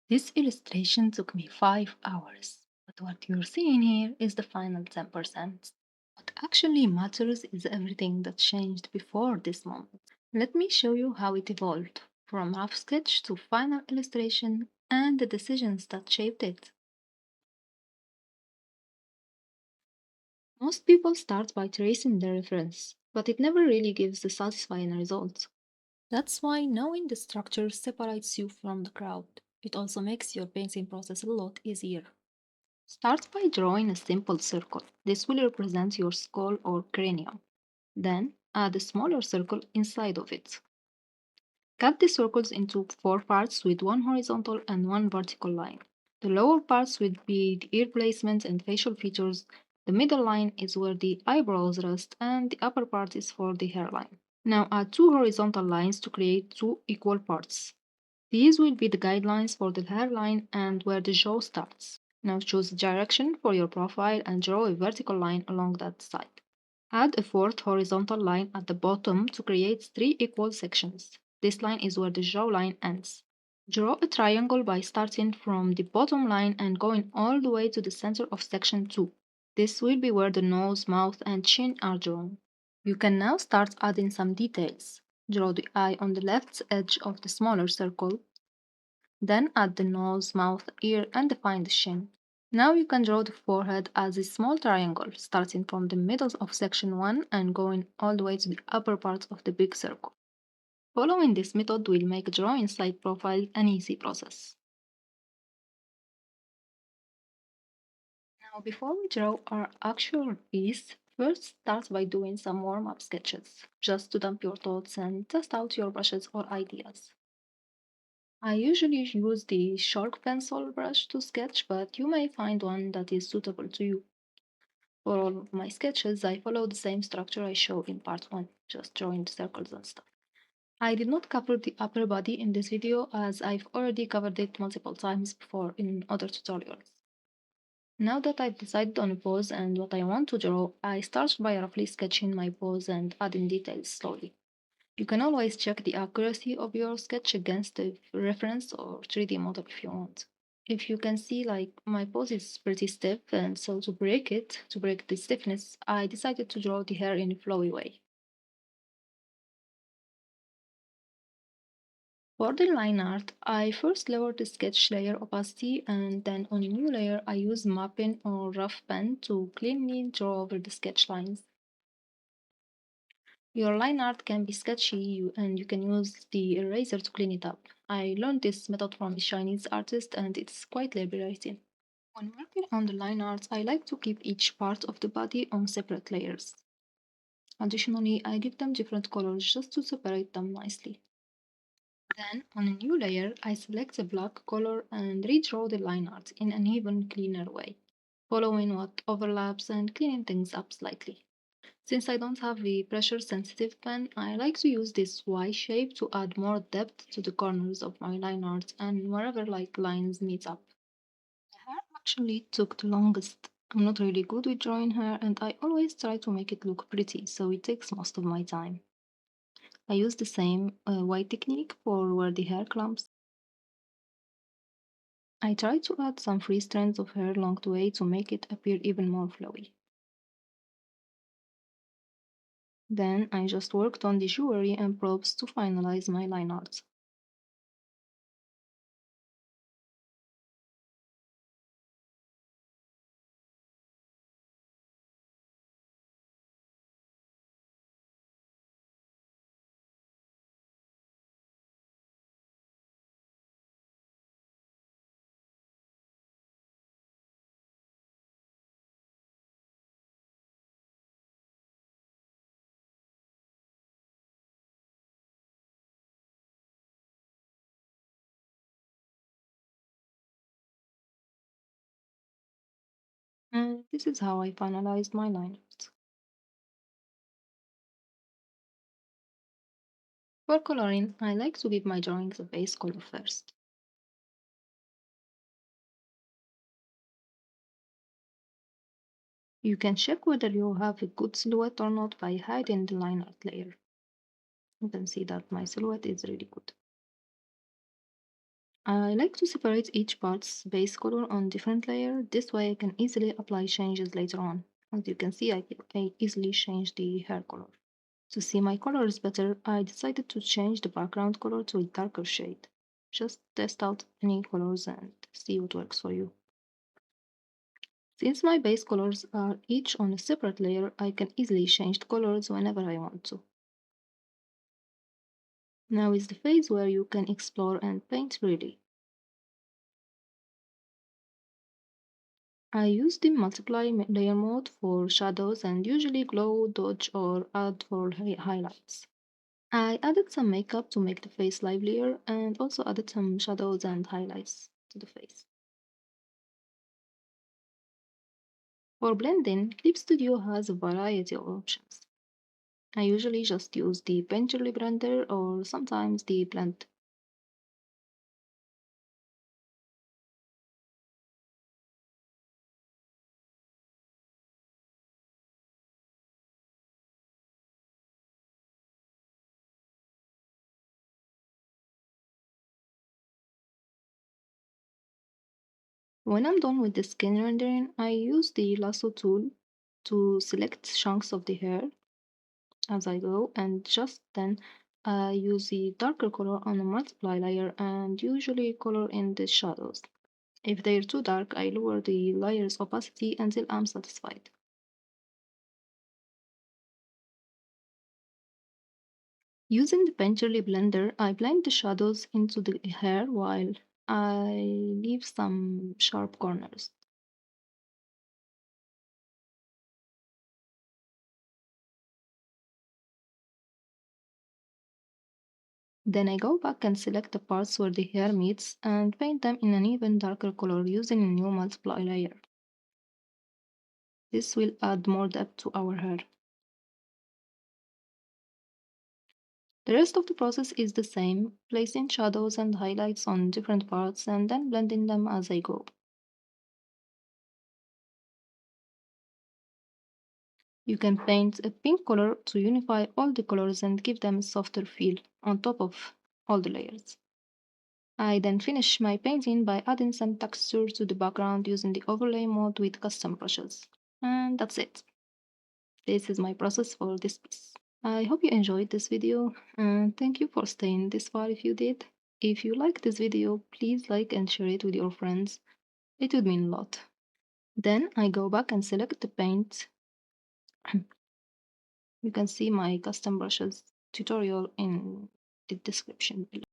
This illustration took me 5 hours, but what you're seeing here is the final 10%. What actually matters is everything that changed before this moment. Let me show you how it evolved from rough sketch to final illustration and the decisions that shaped it. Most people start by tracing their reference, but it never really gives the satisfying result. That's why knowing the structure separates you from the crowd. It also makes your painting process a lot easier. Start by drawing a simple circle. This will represent your skull or cranium. Then add a smaller circle inside of it. Cut the circles into four parts with one horizontal and one vertical line. The lower parts will be the ear placement and facial features. The middle line is where the eyebrows rest, and the upper part is for the hairline. Now add two horizontal lines to create two equal parts. These will be the guidelines for the hairline and where the jaw starts. Now choose a direction for your profile and draw a vertical line along that side. Add a fourth horizontal line at the bottom to create three equal sections. This line is where the jawline ends. Draw a triangle by starting from the bottom line and going all the way to the center of section 2. This will be where the nose, mouth, and chin are drawn. You can now start adding some details. Draw the eye on the left edge of the smaller circle, then add the nose, mouth, ear, and define the chin. Now you can draw the forehead as a small triangle, starting from the middle of section 1 and going all the way to the upper part of the big circle. Following this method will make drawing side profile an easy process. Now before we draw our actual piece, first start by doing some warm-up sketches, just to dump your thoughts and test out your brushes or ideas. I usually use the sharp pencil brush to sketch, but you may find one that is suitable to you. For all of my sketches, I follow the same structure I show in part 1, just drawing the circles and stuff. I did not cover the upper body in this video as I've already covered it multiple times before in other tutorials. Now that I've decided on a pose and what I want to draw, I start by roughly sketching my pose and adding details slowly. You can always check the accuracy of your sketch against a reference or 3D model if you want. If you can see, like, my pose is pretty stiff, and so to break the stiffness, I decided to draw the hair in a flowy way. For the line art, I first lowered the sketch layer opacity, and then on a new layer I use mapping or rough pen to cleanly draw over the sketch lines. Your line art can be sketchy and you can use the eraser to clean it up. I learned this method from a Chinese artist and it's quite liberating. When working on the line art, I like to keep each part of the body on separate layers. Additionally, I give them different colors just to separate them nicely. Then, on a new layer, I select a black color and redraw the line art in an even cleaner way, following what overlaps and cleaning things up slightly. Since I don't have a pressure sensitive pen, I like to use this Y shape to add more depth to the corners of my line art and wherever like lines meet up. The hair actually took the longest. I'm not really good with drawing hair and I always try to make it look pretty, so it takes most of my time. I use the same Y technique for where the hair clumps. I try to add some free strands of hair along the way to make it appear even more flowy. Then I just worked on the jewelry and props to finalize my line art. And this is how I finalized my line art. For coloring, I like to give my drawings a base color first. You can check whether you have a good silhouette or not by hiding the line art layer. You can see that my silhouette is really good. I like to separate each part's base color on different layer. This way I can easily apply changes later on. As you can see, I easily change the hair color. To see my colors better, I decided to change the background color to a darker shade. Just test out any colors and see what works for you. Since my base colors are each on a separate layer, I can easily change the colors whenever I want to. Now is the phase where you can explore and paint freely. I use the multiply layer mode for shadows and usually glow, dodge, or add for highlights. I added some makeup to make the face livelier and also added some shadows and highlights to the face. For blending, Clip Studio has a variety of options. I usually just use the Painterly blender or sometimes the blend. When I'm done with the skin rendering, I use the lasso tool to select chunks of the hair as I go, and just then I use the darker color on the multiply layer and usually color in the shadows. If they're too dark, I lower the layer's opacity until I'm satisfied. Using the Painterly blender, I blend the shadows into the hair while I leave some sharp corners. Then I go back and select the parts where the hair meets and paint them in an even darker color using a new multiply layer. This will add more depth to our hair. The rest of the process is the same, placing shadows and highlights on different parts and then blending them as I go. You can paint a pink color to unify all the colors and give them a softer feel on top of all the layers. I then finish my painting by adding some texture to the background using the overlay mode with custom brushes. And that's it. This is my process for this piece. I hope you enjoyed this video and thank you for staying this far if you did. If you like this video, please like and share it with your friends. It would mean a lot. Then I go back and select the paint. You can see my custom brushes tutorial in the description below.